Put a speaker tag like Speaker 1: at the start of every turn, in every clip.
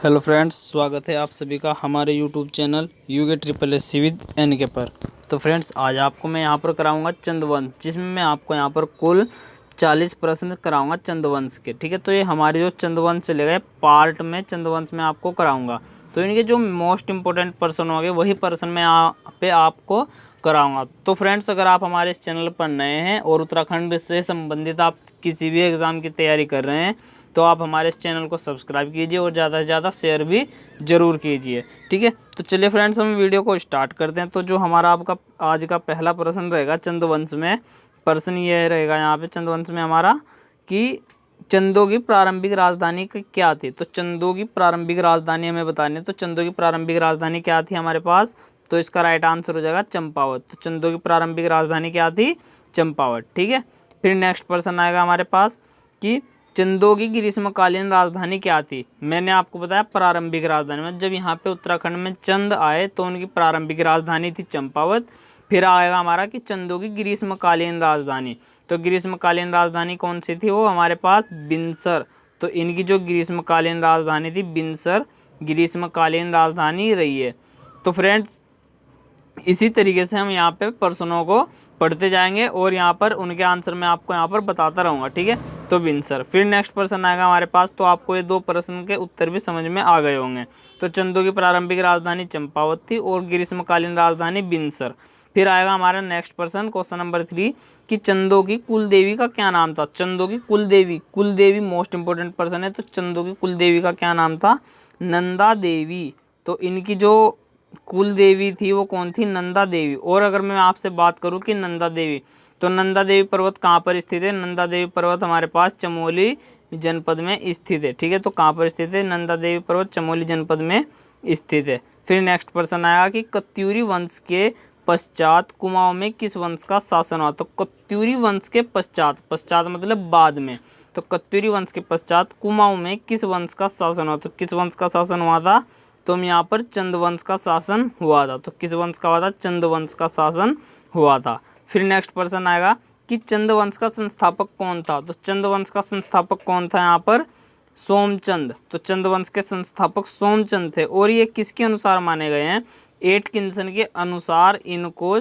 Speaker 1: Hello friends, स्वागत है आप सभी का हमारे YouTube channel UK triple S C with N K पर। तो फ्रेंड्स, आज आपको मैं यहाँ पर कराऊंगा चंद्रवंश, जिसमें मैं आपको यहाँ पर कुल 40 प्रश्न कराऊंगा चंद्रवंश के। ठीक है, तो ये हमारे जो चंद्रवंश चलेगा पार्ट में चंद्रवंश में आपको कराऊंगा। तो इनके जो मोस्ट इंपॉर्टेंट पर्सन होंगे वही पर्सन मैं यहाँ पे आपको कराऊंगा। तो फ्रेंड्स, अगर आप हमारे इस चैनल पर नए हैं और उत्तराखंड से संबंधित आप किसी भी एग्ज़ाम की तैयारी कर रहे हैं तो आप हमारे इस चैनल को सब्सक्राइब कीजिए और ज़्यादा से ज़्यादा शेयर भी ज़रूर कीजिए। ठीक है, तो चलिए फ्रेंड्स, हम वीडियो को स्टार्ट करते हैं। तो जो हमारा आपका आज का पहला प्रश्न रहेगा चंद्रवंश में, प्रश्न ये रहेगा यहाँ पे चंद्रवंश में हमारा कि चंदों की प्रारंभिक राजधानी क्या थी। तो चंदों की प्रारंभिक राजधानी हमें बतानी है। तो चंदों की प्रारंभिक राजधानी क्या थी हमारे पास, तो इसका राइट आंसर हो जाएगा चंपावत। तो चंदों की प्रारंभिक राजधानी क्या थी, चंपावत। ठीक है, फिर नेक्स्ट प्रश्न आएगा हमारे पास कि चंदों की ग्रीष्मकालीन राजधानी क्या थी। मैंने आपको बताया प्रारंभिक राजधानी में जब यहाँ पे उत्तराखंड में चंद आए तो उनकी प्रारंभिक राजधानी थी चंपावत। फिर आएगा हमारा कि चंदों की ग्रीष्मकालीन राजधानी, तो ग्रीष्मकालीन राजधानी कौन सी थी, वो हमारे पास बिनसर। तो इनकी जो ग्रीष्मकालीन राजधानी थी बिनसर ग्रीष्मकालीन राजधानी रही है। तो फ्रेंड्स, इसी तरीके से हम यहाँ पे प्रश्नों को पढ़ते जाएंगे और यहाँ पर उनके आंसर मैं आपको यहाँ पर बताता रहूँगा। ठीक है, तो बिनसर। फिर नेक्स्ट प्रश्न आएगा हमारे पास, तो आपको ये दो प्रश्न के उत्तर भी समझ में आ गए होंगे। तो चंदों की प्रारंभिक राजधानी चंपावत थी और ग्रीष्मकालीन राजधानी बिनसर। फिर आएगा हमारा नेक्स्ट प्रश्न, क्वेश्चन नंबर 3 कि चंदों की कुल देवी का क्या नाम था। चंदों की कुल देवी मोस्ट इंपॉर्टेंट पर्सन है। तो चंदों की कुल देवी का क्या नाम था, नंदा देवी। तो इनकी जो कुल देवी थी वो कौन थी, नंदा देवी। और अगर मैं आपसे बात करूं कि नंदा देवी, तो नंदा देवी पर्वत कहाँ पर स्थित है। नंदा देवी पर्वत हमारे पास चमोली जनपद में स्थित है। ठीक है, तो कहाँ पर स्थित है, नंदा देवी पर्वत चमोली जनपद में स्थित है। फिर नेक्स्ट प्रश्न आएगा कि कत्यूरी वंश के पश्चात कुमाऊं में किस वंश का शासन हुआ। तो कत्यूरी वंश के पश्चात, पश्चात मतलब बाद में, तो कत्यूरी वंश के पश्चात कुमाऊं में किस वंश का शासन हुआ। तो किस वंश का शासन हुआ था, तो हम यहाँ पर चंद्रवंश का शासन हुआ था। तो किस वंश का हुआ था, चंद्रवंश का शासन हुआ था। फिर नेक्स्ट प्रश्न आएगा कि चंद्रवंश का संस्थापक कौन था। तो चंद्रवंश का संस्थापक कौन था यहाँ पर, सोमचंद। तो चंद्रवंश के संस्थापक सोमचंद थे और ये किसके अनुसार माने गए हैं, एटकिंसन के अनुसार इनको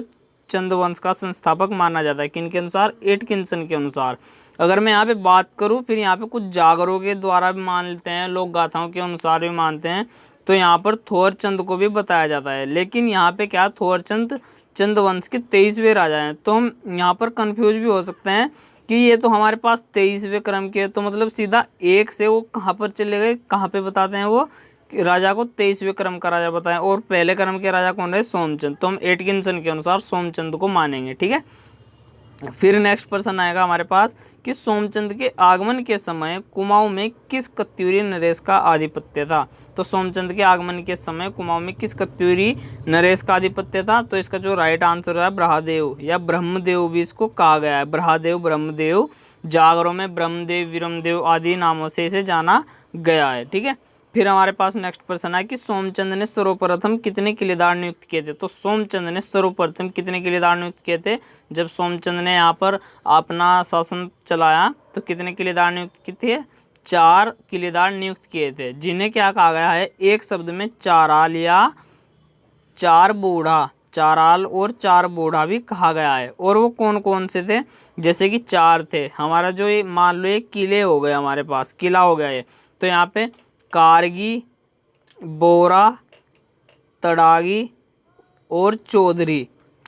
Speaker 1: चंद्रवंश का संस्थापक माना जाता है। किनके अनुसार, एटकिंसन के अनुसार। अगर मैं यहाँ पे बात करूँ, फिर यहाँ पे कुछ जागरों के द्वारा भी मान लेते हैं, लोक गाथाओं के अनुसार भी मानते हैं। तो यहाँ पर थोरचंद को भी बताया जाता है, लेकिन यहाँ पे क्या, थोरचंद चंद्रवंश के 23वें राजा हैं। तो हम यहाँ पर कंफ्यूज भी हो सकते हैं कि ये तो हमारे पास 23वें क्रम के, तो मतलब सीधा एक से वो कहाँ पर चले गए, कहाँ पे बताते हैं वो राजा को 23वें क्रम का राजा बताएं, और पहले क्रम के राजा कौन रहे, सोमचंद। तो हम एटकिंसन के अनुसार सोमचंद को मानेंगे। ठीक है, फिर नेक्स्ट प्रश्न आएगा हमारे पास कि सोमचंद के आगमन के समय कुमाऊं में किस कत्यूरी नरेश का आधिपत्य था। तो सोमचंद के आगमन के समय कुमाऊं में किस कत्यूरी नरेश का आधिपत्य था। तो इसका जो राइट आंसर है ब्रहादेव या ब्रह्मदेव भी इसको कहा गया है। ब्रहादेव, ब्रह्मदेव, जागरों में ब्रह्मदेव, विरमदेव आदि नामों से इसे जाना गया है। ठीक है, फिर हमारे पास नेक्स्ट प्रश्न है कि सोमचंद ने सर्वप्रथम कितने किलेदार नियुक्त किए थे। तो सोमचंद ने सर्वप्रथम कितने किलेदार नियुक्त किए थे, जब सोमचंद ने यहाँ पर अपना शासन चलाया तो कितने किलेदार नियुक्त किए थे, 4 किलेदार नियुक्त किए थे, जिन्हें क्या कहा गया है, एक शब्द में चाराल या 4 बूढ़ा, चाराल और 4 बूढ़ा भी कहा गया है। और वो कौन कौन से थे, जैसे कि 4 थे हमारा, जो ये मान लो ये किले हो गए, हमारे पास किला हो गया ये। तो यहाँ पे कारगी, बोरा, तड़ागी और चौधरी,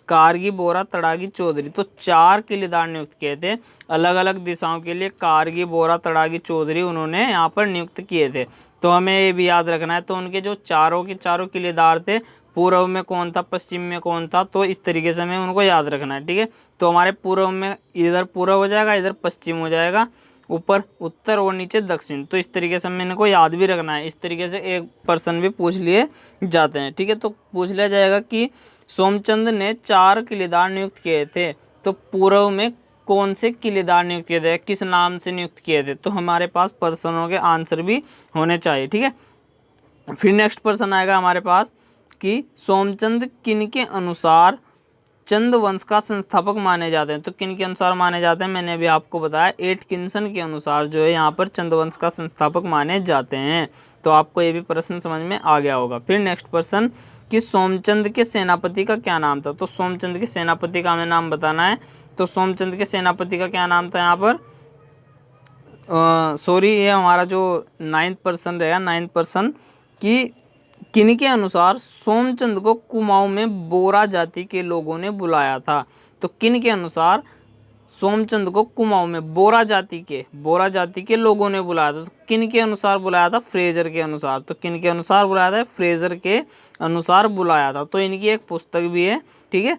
Speaker 1: कारगी, बोरा, तड़ागी, चौधरी, तो 4 किलेदार नियुक्त किए थे अलग अलग दिशाओं के लिए। कारगी, बोरा, तड़ागी, चौधरी उन्होंने यहाँ पर नियुक्त किए थे। तो हमें ये भी याद रखना है। तो उनके जो चारों के चारों किलेदार थे, पूर्व में कौन था, पश्चिम में कौन था, तो इस तरीके से हमें उनको याद रखना है। ठीक है, तो हमारे पूर्व में इधर पूर्व हो जाएगा, इधर पश्चिम हो जाएगा, ऊपर उत्तर और नीचे दक्षिण। तो इस तरीके से हमें इनको याद भी रखना है। इस तरीके से एक पर्सन भी पूछ लिए जाते हैं। ठीक है, तो पूछ लिया जाएगा कि सोमचंद ने 4 किलेदार नियुक्त किए थे, तो पूर्व में कौन से किलेदार नियुक्त किए थे, किस नाम से नियुक्त किए थे। तो हमारे पास पर्सनों के आंसर भी होने चाहिए। ठीक है, फिर नेक्स्ट पर्सन आएगा हमारे पास कि सोमचंद किन के अनुसार चंद वंश का संस्थापक माने जाते हैं। तो किन के अनुसार माने जाते हैं, मैंने अभी आपको बताया एटकिंसन के अनुसार जो है यहाँ पर चंद वंश का संस्थापक माने जाते हैं। तो आपको ये भी प्रश्न समझ में आ गया होगा। फिर नेक्स्ट प्रश्न कि सोमचंद के सेनापति का क्या नाम था। तो सोमचंद के सेनापति का हमें नाम बताना है। तो सोमचंद के सेनापति का क्या नाम था यहाँ पर, सॉरी ये हमारा जो 9th प्रश्न रहेगा, 9th प्रश्न कि किनके अनुसार सोमचंद को कुमाऊं में बोरा जाति के लोगों ने बुलाया था। तो किनके अनुसार सोमचंद को कुमाऊं में बोरा जाति के लोगों ने बुलाया था। तो किनके अनुसार बुलाया था, फ्रेजर के अनुसार। तो किनके अनुसार बुलाया था, फ्रेजर के अनुसार बुलाया था। तो इनकी एक पुस्तक भी है, ठीक है,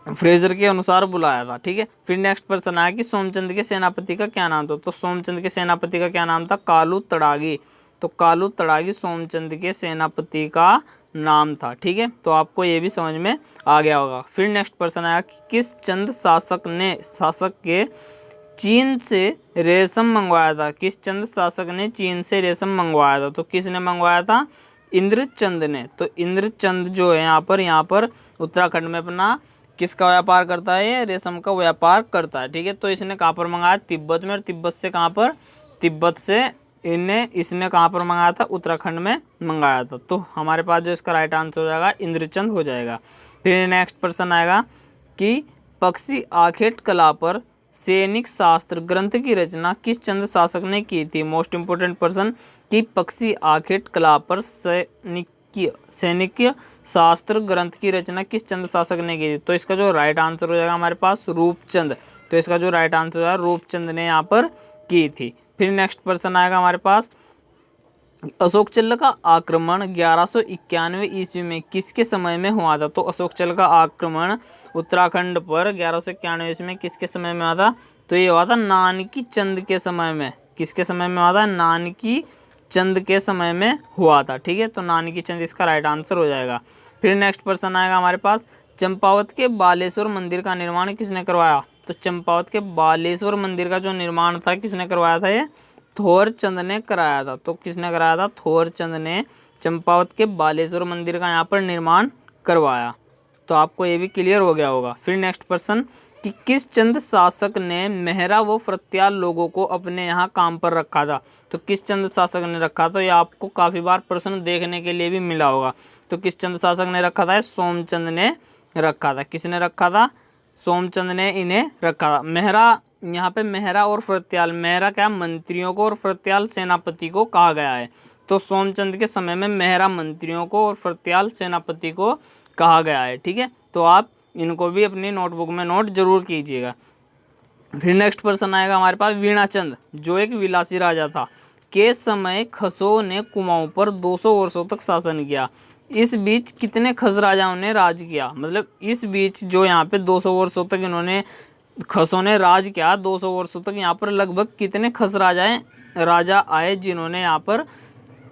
Speaker 1: फ्रेजर के अनुसार बुलाया था, ठीक है। फिर नेक्स्ट प्रश्न आया कि सोमचंद के सेनापति का क्या नाम था। तो सोमचंद के सेनापति का क्या नाम था, कालू तड़ागी। तो कालू तड़ागी सोमचंद के सेनापति का नाम था, ठीक है। तो आपको ये भी समझ में आ गया होगा। फिर नेक्स्ट प्रश्न आया कि किस चंद शासक के चीन से रेशम मंगवाया था। किस चंद शासक ने चीन से रेशम मंगवाया था। तो किसने मंगवाया था, इंद्रचंद ने। तो इंद्रचंद जो है यहाँ पर उत्तराखंड में अपना किसका व्यापार करता है, ये रेशम का व्यापार करता है, ठीक है। तो इसने कहाँ पर मंगाया, तिब्बत में। और तिब्बत से कहाँ पर, तिब्बत से इसने कहाँ पर मंगाया था, उत्तराखंड में मंगाया था। तो हमारे पास जो इसका राइट आंसर हो जाएगा इंद्रचंद हो जाएगा। फिर नेक्स्ट प्रश्न आएगा कि पक्षी आखेट कला पर सैनिक शास्त्र ग्रंथ की रचना किस चंद शासक ने की थी। मोस्ट इंपोर्टेंट प्रश्न कि पक्षी आखेट कला पर सैनिक शास्त्र ग्रंथ की रचना किस चंद शासक ने की थी। तो इसका जो राइट आंसर हो जाएगा हमारे पास रूपचंद। तो इसका जो राइट आंसर हो जाएगा रूपचंद ने यहाँ पर की थी। फिर नेक्स्ट प्रश्न आएगा हमारे पास, अशोक चल्ल का आक्रमण 1191 ईस्वी में किसके समय में हुआ था। तो अशोक चल्ल का आक्रमण उत्तराखंड पर 1191 ईस्वी में किसके समय में हुआ था। तो ये हुआ था नानकी चंद के समय में। किसके समय में हुआ था, नानकी चंद के समय में हुआ था, ठीक है। तो नानकी चंद इसका राइट आंसर हो जाएगा। फिर नेक्स्ट प्रश्न आएगा हमारे पास, चंपावत के बालेश्वर मंदिर का निर्माण किसने करवाया। तो चंपावत के बालेश्वर मंदिर का जो निर्माण था किसने करवाया था, ये थोरचंद ने कराया था। तो किसने कराया था, थोरचंद ने चंपावत के बालेश्वर मंदिर का यहाँ पर निर्माण करवाया। तो आपको ये भी क्लियर हो गया होगा। फिर नेक्स्ट प्रश्न कि किस चंद शासक ने मेहरा व फ्रत्याल लोगों को अपने यहाँ काम पर रखा था। तो किस चंद शासक ने रखा, तो ये आपको काफ़ी बार प्रश्न देखने के लिए भी मिला होगा। तो किस चंद शासक ने रखा था, सोमचंद ने रखा था। किसने रखा था, सोमचंद ने इन्हें रखा था। मेहरा, यहाँ पे मेहरा और फ्रत्याल, मेहरा क्या मंत्रियों को और फ्रत्याल सेनापति को कहा गया है। तो सोमचंद के समय में मेहरा मंत्रियों को और फ्रत्याल सेनापति को कहा गया है, ठीक है। तो आप इनको भी अपनी नोटबुक में नोट जरूर कीजिएगा। फिर नेक्स्ट प्रश्न आएगा हमारे पास, वीणाचंद जो एक विलासी राजा था के समय खसों ने कुमाऊं पर 200 वर्षों तक शासन किया। इस बीच कितने खस राजाओं ने राज किया, मतलब इस बीच जो यहाँ पे 200 वर्षों तक इन्होंने खसों ने राज किया, 200 वर्षों तक यहाँ पर लगभग कितने खस राजा आए जिन्होंने यहाँ पर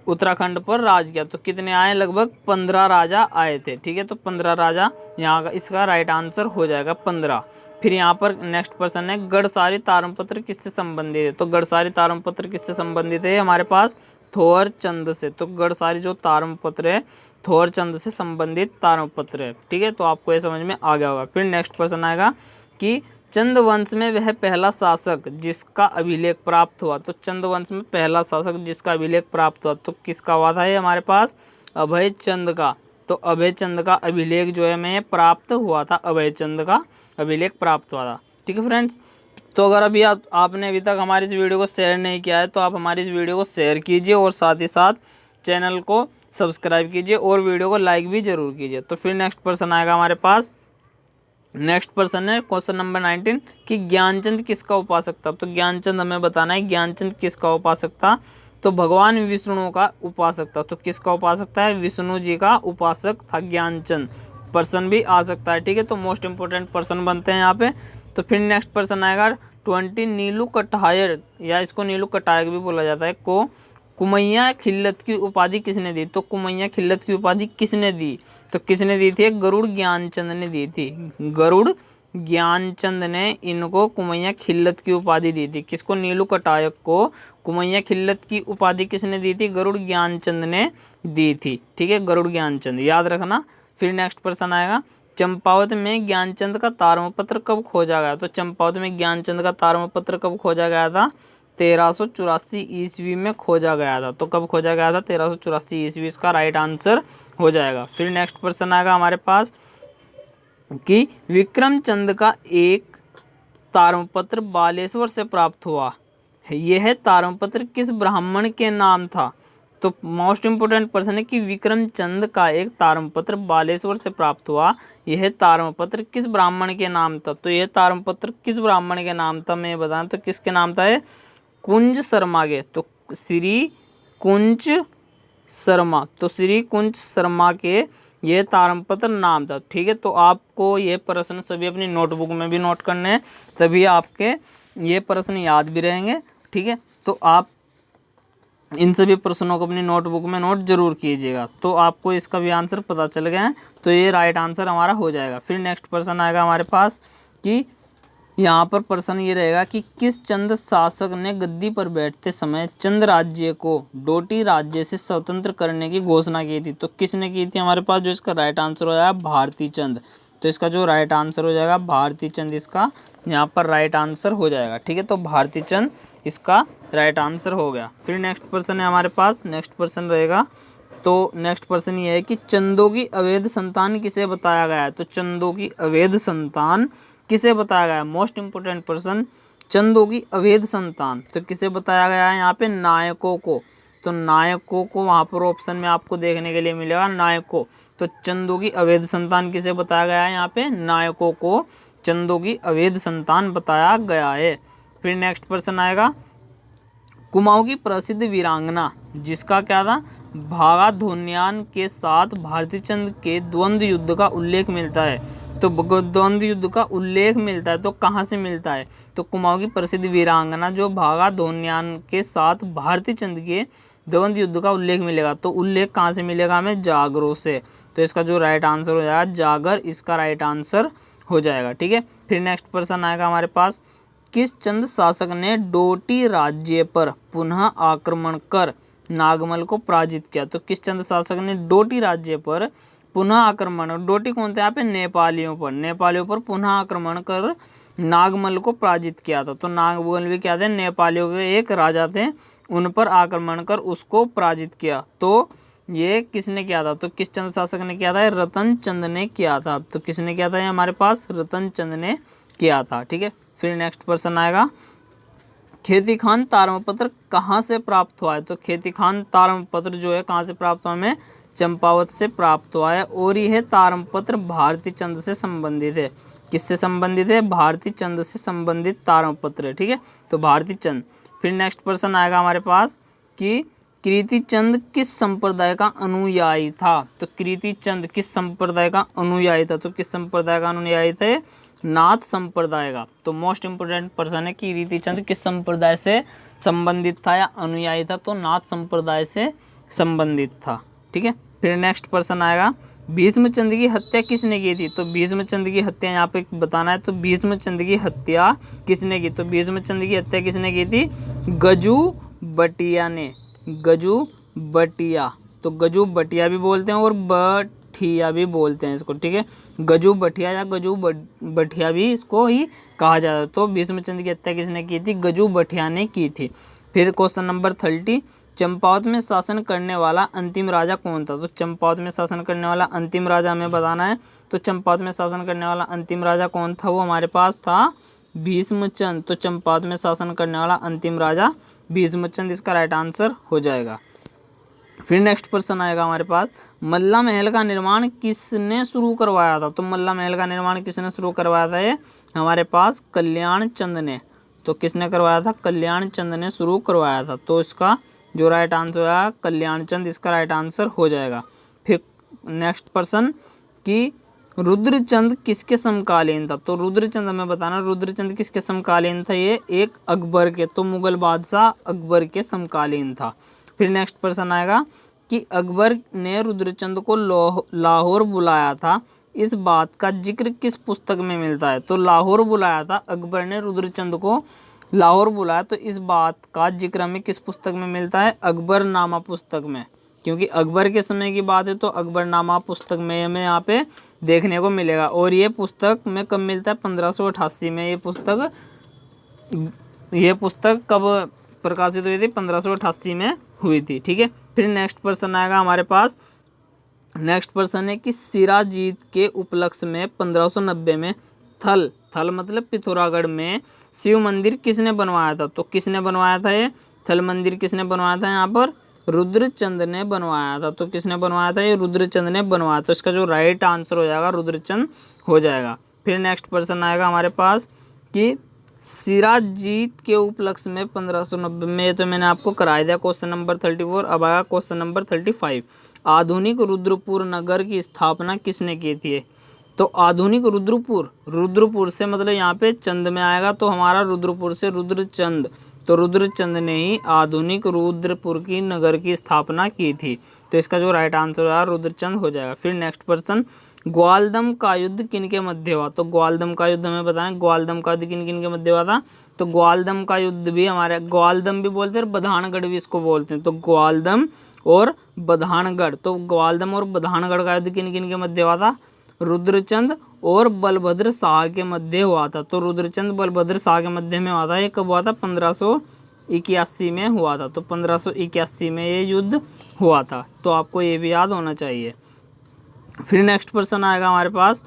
Speaker 1: उत्तराखंड पर राज किया। तो कितने आए, लगभग 15 राजा आए थे, ठीक है। तो 15 राजा यहाँ का इसका राइट आंसर हो जाएगा 15। फिर यहाँ पर नेक्स्ट प्रश्न है, गढ़सारी ताम्रपत्र किससे संबंधित है। तो गढ़सारी ताम्रपत्र किससे संबंधित है, हमारे पास थोरचंद से। तो गढ़सारी जो ताम्रपत्र है थोरचंद से संबंधित ताम्रपत्र है, ठीक है। तो आपको ये समझ में आ गया होगा। फिर नेक्स्ट प्रश्न आएगा कि चंद वंश में वह पहला शासक जिसका अभिलेख प्राप्त हुआ। तो चंद वंश में पहला शासक जिसका अभिलेख प्राप्त हुआ, तो किसका हुआ था ये हमारे पास, अभय चंद का। तो अभय चंद का अभिलेख जो है हमें प्राप्त हुआ था, अभय चंद का अभिलेख प्राप्त हुआ था, ठीक है फ्रेंड्स। तो अगर अभी आपने अभी तक हमारी इस वीडियो को शेयर नहीं किया है तो आप हमारी इस वीडियो को शेयर कीजिए और साथ ही साथ चैनल को सब्सक्राइब कीजिए और वीडियो को लाइक भी जरूर कीजिए। तो फिर नेक्स्ट प्रश्न आएगा हमारे पास, नेक्स्ट प्रश्न है क्वेश्चन नंबर 19 कि ज्ञानचंद किसका उपासक था। तो ज्ञानचंद हमें बताना है, ज्ञानचंद किसका उपासक था। तो भगवान विष्णु का उपासक था। तो किसका उपासक था, विष्णु जी का उपासक था ज्ञानचंद। पर्सन भी आ सकता है, ठीक है। तो मोस्ट इंपोर्टेंट पर्सन बनते हैं यहाँ पे। तो फिर नेक्स्ट पर्सन आएगा 20 नीलू कटायर, या इसको नीलू कटायक भी बोला जाता है, को कुमैया खिल्लत की उपाधि किसने दी। तो कुमैया खिल्लत की उपाधि किसने दी, तो किसने दी थी, गरुड़ ज्ञानचंद ने दी थी। गरुड़ ज्ञानचंद ने इनको कुमैया खिल्लत की उपाधि दी थी। किसको, नीलू कटायक को कुमैया खिल्लत की उपाधि किसने दी थी, गरुड़ ज्ञानचंद ने दी थी, ठीक है, गरुड़ ज्ञानचंद याद रखना। फिर नेक्स्ट प्रश्न आएगा चंपावत में ज्ञानचंद का ताम्रपत्र कब खोजा गया? तो चंपावत में ज्ञानचंद का ताम्रपत्र कब खोजा गया था? 1384 ईस्वी में खोजा गया था। तो कब खोजा गया था? 1384 ईस्वी, इसका राइट आंसर हो जाएगा। फिर नेक्स्ट क्वेश्चन आएगा हमारे पास कि विक्रमचंद का एक ताम्रपत्र बालेश्वर से प्राप्त हुआ, यह ताम्रपत्र किस ब्राह्मण के नाम था? तो मोस्ट इम्पोर्टेंट पर्सन है कि विक्रमचंद का एक ताम्रपत्र बालेश्वर से प्राप्त हुआ, यह ताम्रपत्र किस ब्राह्मण के नाम था? तो यह ताम्रपत्र किस ब्राह्मण के नाम था मैं बताऊं तो किसके नाम था? ये कुंज शर्मा के। तो श्री कुंज शर्मा, तो श्री कुंज शर्मा के ये ताम्रपत्र नाम था। ठीक है, तो आपको ये प्रश्न सभी अपनी नोटबुक में भी नोट करने हैं, तभी आपके ये प्रश्न याद भी रहेंगे। ठीक है, तो आप इन सभी प्रश्नों को अपनी नोटबुक में नोट जरूर कीजिएगा। तो आपको इसका भी आंसर पता चल गया है, तो ये राइट आंसर हमारा हो जाएगा। फिर नेक्स्ट प्रश्न आएगा हमारे पास कि यहाँ पर प्रश्न ये रहेगा कि किस चंद शासक ने गद्दी पर बैठते समय चंद राज्य को डोटी राज्य से स्वतंत्र करने की घोषणा की थी? तो किसने की थी हमारे पास? जो इसका राइट आंसर हो जाएगा भारती चंद। तो इसका जो राइट आंसर हो जाएगा भारती चंद, इसका यहाँ पर राइट आंसर हो जाएगा। ठीक है, तो भारती चंद इसका राइट आंसर हो गया। फिर नेक्स्ट प्रश्न है हमारे पास, नेक्स्ट प्रश्न रहेगा, तो नेक्स्ट प्रश्न ये है कि चंदों की अवैध संतान किसे बताया गया है? तो चंदों की अवैध संतान किसे बताया गया है? मोस्ट इंपोर्टेंट पर्सन, चंदों की अवैध संतान तो किसे बताया गया है? यहाँ पे नायकों को। तो नायकों को वहाँ पर ऑप्शन में आपको देखने के लिए मिलेगा नायकों। तो चंदों की अवैध संतान किसे बताया गया है? यहाँ पे नायकों को चंदों की अवैध संतान बताया गया है। फिर नेक्स्ट प्रश्न आएगा, कुमाऊं की प्रसिद्ध वीरांगना जिसका क्या था? भागा धोन्यान के साथ भारती चंद के द्वंद्व युद्ध का उल्लेख मिलता है। तो द्वंद्व युद्ध का उल्लेख मिलता है तो कहाँ से मिलता है? तो कुमाऊं की प्रसिद्ध वीरांगना जो भागा धोन्यान के साथ भारती चंद के द्वंद्व युद्ध का उल्लेख मिलेगा, तो उल्लेख कहाँ से मिलेगा हमें? जागरों से। तो इसका जो राइट आंसर हो जाएगा जागर, इसका राइट आंसर हो जाएगा। ठीक है, फिर नेक्स्ट प्रश्न आएगा हमारे पास, किस चंद शासक ने डोटी राज्य पर पुनः आक्रमण कर नागमल को पराजित किया? तो किस चंद शासक ने डोटी राज्य पर पुनः आक्रमण, डोटी कौन थे यहाँ पे? नेपालियों पर पुनः आक्रमण कर नागमल को पराजित किया था। तो नागमल भी क्या थे? नेपालियों के एक राजा थे, उन पर आक्रमण कर उसको पराजित किया। तो ये किसने किया था? तो किस चंद शासक ने किया था? रतन चंद ने किया था। तो किसने किया था? ये हमारे पास रतन चंद ने किया था। ठीक है, फिर नेक्स्ट प्रश्न आएगा, खेती खान ताम्रपत्र कहाँ से प्राप्त हुआ है? तो खेती खान ताम्रपत्र जो है कहाँ से प्राप्त हुआ? हमें चंपावत से प्राप्त हुआ है, और यह ताम्रपत्र भारती चंद से संबंधित है। किससे संबंधित है? भारती चंद से संबंधित ताम्रपत्र है। ठीक है, तो भारती चंद। फिर नेक्स्ट प्रश्न आएगा हमारे पास कि कीर्तिचंद किस संप्रदाय का अनुयायी था? तो कीर्तिचंद किस संप्रदाय का अनुयायी था? तो किस संप्रदाय का अनुयायी थे? नाथ संप्रदाय का। तो मोस्ट इंपोर्टेंट पर्सन है कि कीर्तिचंद किस संप्रदाय से संबंधित था या अनुयायी था? तो नाथ संप्रदाय से संबंधित था। ठीक है, फिर नेक्स्ट प्रश्न आएगा, भीष्मचंद की हत्या किसने की थी? तो भीष्मचंद की हत्या यहाँ पे बताना है। तो भीष्मचंद की हत्या किसने की? तो भीष्मचंद की हत्या किसने की थी? गजू बटिया ने। गजू बटिया, तो गजू बटिया भी बोलते हैं और बठिया भी बोलते हैं इसको। ठीक है, गजू बठिया या गजू बठिया भी इसको ही कहा जाता है। तो भीष्मचंद की हत्या किसने की थी? गजू बठिया ने की थी। फिर क्वेश्चन नंबर 30, चंपावत में शासन करने वाला अंतिम राजा कौन था? तो चंपावत में शासन करने वाला अंतिम राजा हमें बताना है। तो चंपावत में शासन करने वाला अंतिम राजा कौन था? वो हमारे पास था भीष्मचंद। तो चंपावत में शासन करने वाला अंतिम राजा भीष्मचंद, इसका राइट आंसर हो जाएगा। फिर नेक्स्ट प्रश्न आएगा हमारे पास, मल्ला महल का निर्माण किसने शुरू करवाया था? तो मल्ला महल का निर्माण किसने शुरू करवाया था? ये हमारे पास कल्याण चंद ने। तो किसने करवाया था? कल्याण चंद ने शुरू करवाया था। तो इसका जो राइट आंसर है कल्याण चंद, इसका राइट आंसर हो जाएगा। फिर नेक्स्ट प्रश्न कि रुद्रचंद किसके समकालीन था? तो रुद्रचंद हमें बताना, रुद्रचंद किसके समकालीन था? ये एक अकबर के, तो मुगल बादशाह अकबर के समकालीन था। फिर नेक्स्ट प्रश्न आएगा कि अकबर ने रुद्रचंद को लाहौर बुलाया था, इस बात का जिक्र किस पुस्तक में मिलता है? तो लाहौर बुलाया था अकबर ने रुद्रचंद को, लाहौर बुलाया, तो इस बात का जिक्र हमें किस पुस्तक में मिलता है? अकबरनामा पुस्तक में। क्योंकि अकबर के समय की बात है तो अकबरनामा पुस्तक में हमें यहाँ पे देखने को मिलेगा। और ये पुस्तक में कब मिलता है? 1588 में। ये पुस्तक कब प्रकाशित हुई थी? 1588 में हुई थी। ठीक है, फिर नेक्स्ट प्रश्न आएगा हमारे पास। नेक्स्ट प्रश्न है कि सिराजीत के उपलक्ष्य में 1590 में थल मतलब पिथौरागढ़ में शिव मंदिर किसने बनवाया था? तो किसने बनवाया था ये थल मंदिर? किसने बनवाया था? यहाँ पर रुद्रचंद ने बनवाया था। तो किसने बनवाया था? ये रुद्रचंद ने बनवाया। तो इसका जो राइट आंसर हो जाएगा रुद्रचंद हो जाएगा। फिर नेक्स्ट प्रश्न आएगा हमारे पास कि सिराजीत के उपलक्ष्य में 1590 में, तो मैंने आपको करा दिया क्वेश्चन नंबर 34। अब आएगा क्वेश्चन नंबर 35। आधुनिक रुद्रपुर नगर की स्थापना किसने की थी? तो आधुनिक रुद्रपुर से मतलब यहाँ पे चंद में आएगा, तो हमारा रुद्रपुर से रुद्रचंद, तो रुद्रचंद ने ही आधुनिक रुद्रपुर की नगर की स्थापना की थी। तो इसका जो राइट आंसर है रुद्रचंद हो जाएगा। फिर नेक्स्ट प्रश्न, ग्वालदम का युद्ध किनके मध्य हुआ? तो ग्वालदम का युद्ध हमें बताएं, ग्वालदम का युद्ध किन किन के मध्य हुआ था? तो ग्वालदम का युद्ध भी हमारे ग्वालदम भी बोलते हैं, बधानगढ़ भी इसको बोलते हैं। तो ग्वालदम और बधानगढ़, तो ग्वालदम और बधानगढ़ का युद्ध किन किन के मध्य हुआ था? रुद्रचंद और बलभद्र शाह के मध्य हुआ था। तो रुद्रचंद बलभद्र शाह के मध्य में हुआ था। ये कब हुआ था? 1581 में हुआ था। तो 1581 में ये युद्ध हुआ था। तो आपको ये भी याद होना चाहिए। फिर नेक्स्ट प्रश्न आएगा हमारे पास,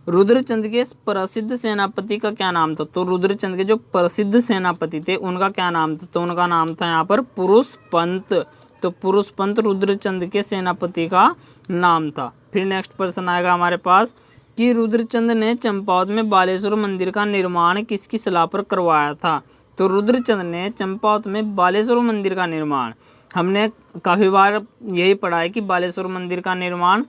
Speaker 1: रुद्रचंद के प्रसिद्ध सेनापति का क्या नाम था? तो रुद्रचंद के जो प्रसिद्ध सेनापति थे उनका क्या नाम था? तो उनका नाम था यहाँ पर पुरुषपंत। तो पुरुषपंत रुद्रचंद के सेनापति का नाम था। फिर नेक्स्ट प्रश्न आएगा हमारे पास कि रुद्रचंद ने चंपावत में बालेश्वर मंदिर का निर्माण किसकी सलाह पर करवाया था? तो रुद्रचंद ने चंपावत में बालेश्वर मंदिर का निर्माण, हमने काफ़ी बार यही पढ़ा है कि बालेश्वर मंदिर का निर्माण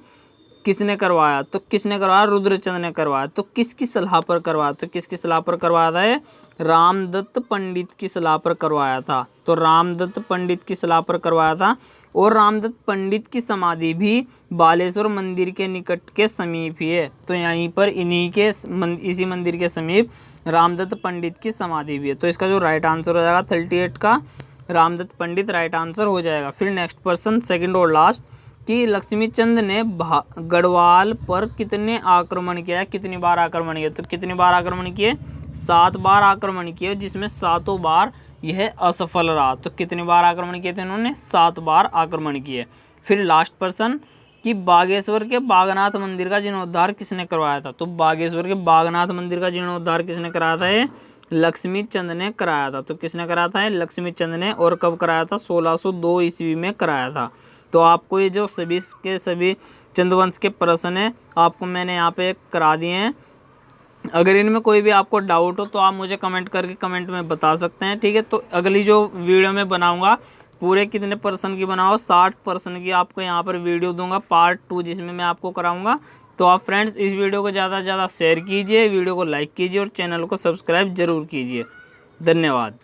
Speaker 1: किसने करवाया? तो किसने करवाया? रुद्रचंद ने करवाया। तो किसकी सलाह पर करवाया? तो किसकी सलाह पर करवाया था? ये रामदत्त पंडित की सलाह पर करवाया था। तो रामदत्त पंडित की सलाह पर करवाया था। और रामदत्त पंडित की समाधि भी बालेश्वर मंदिर के निकट के समीप ही है। तो यहीं पर इसी मंदिर के समीप रामदत्त पंडित की समाधि भी है। तो इसका जो राइट आंसर हो जाएगा 38 का रामदत्त पंडित राइट आंसर हो जाएगा। फिर नेक्स्ट पर्सन सेकंड और लास्ट कि लक्ष्मीचंद ने गढ़वाल पर कितने आक्रमण किया? कितनी बार आक्रमण किया? तो कितनी बार आक्रमण किए? 7 बार आक्रमण किए, जिसमें 7 बार यह असफल रहा। तो कितनी बार आक्रमण किए थे इन्होंने? 7 बार आक्रमण किए। फिर लास्ट पर्सन कि बागेश्वर के बागनाथ मंदिर का जीर्णोद्धार किसने करवाया था? तो बागेश्वर के बागनाथ मंदिर का जीर्णोद्धार किसने कराया था? ये लक्ष्मीचंद ने कराया था। तो किसने कराया था? लक्ष्मीचंद ने। और कब कराया था? 1602 ईस्वी में कराया था। तो आपको ये जो सभी के सभी चंद्रवंश के प्रश्न हैं आपको मैंने यहाँ पे करा दिए हैं। अगर इनमें कोई भी आपको डाउट हो तो आप मुझे कमेंट करके कमेंट में बता सकते हैं। ठीक है, तो अगली जो वीडियो में बनाऊंगा पूरे कितने पर्सन की बनाओ? 60 पर्सन की आपको यहाँ पर वीडियो दूंगा पार्ट 2, जिसमें मैं आपको कराऊंगा। तो आप फ्रेंड्स इस वीडियो को ज़्यादा से ज़्यादा शेयर कीजिए, वीडियो को लाइक कीजिए और चैनल को सब्सक्राइब जरूर कीजिए। धन्यवाद।